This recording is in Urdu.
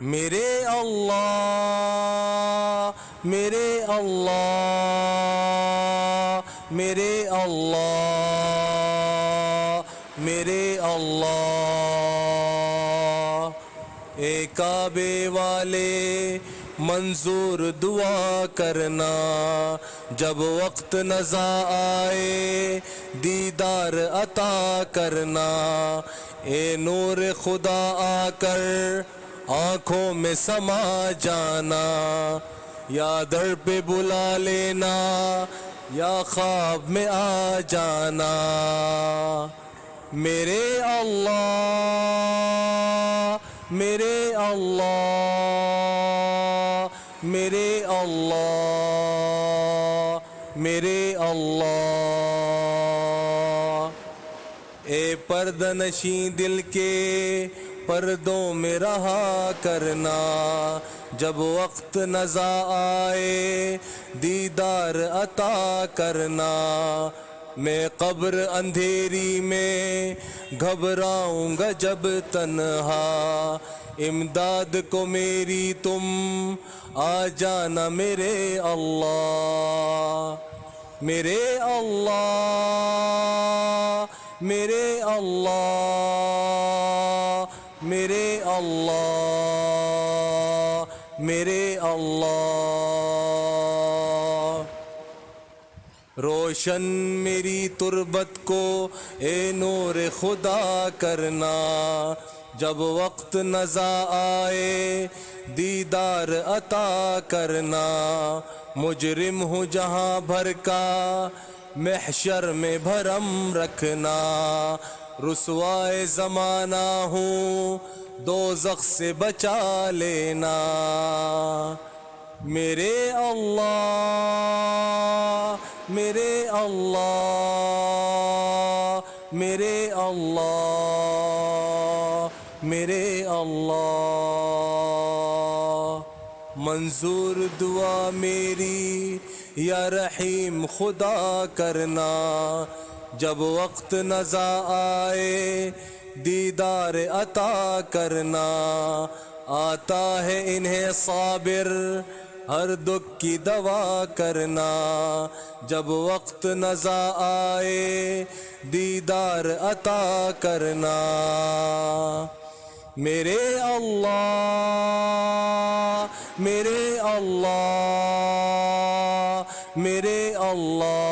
میرے اللہ میرے اللہ میرے اللہ میرے اللہ اے کعبے والے منظور دعا کرنا جب وقت نزا آئے دیدار عطا کرنا اے نور خدا آ کر آنکھوں میں سما جانا یا در پہ بلا لینا یا خواب میں آ جانا میرے اللہ میرے اللہ میرے اللہ میرے اللہ اے پردہ نشیں دل کے پردوں میں رہا کرنا جب وقت نزا آئے دیدار عطا کرنا میں قبر اندھیری میں گھبراؤں گا جب تنہا امداد کو میری تم آ جانا میرے اللہ میرے اللہ میرے اللہ میرے اللہ میرے اللہ روشن میری تربت کو اے نور خدا کرنا جب وقت نزا آئے دیدار عطا کرنا مجرم ہوں جہاں بھر کا محشر میں بھرم رکھنا رسوائے زمانہ ہوں دوزخ سے بچا لینا میرے اللہ میرے اللہ میرے اللہ میرے اللہ منظور دعا میری یا رحیم خدا کرنا جب وقت نزا آئے دیدار عطا کرنا آتا ہے انہیں صابر ہر دکھ کی دوا کرنا جب وقت نزا آئے دیدار عطا کرنا میرے اللہ میرے اللہ میرے اللہ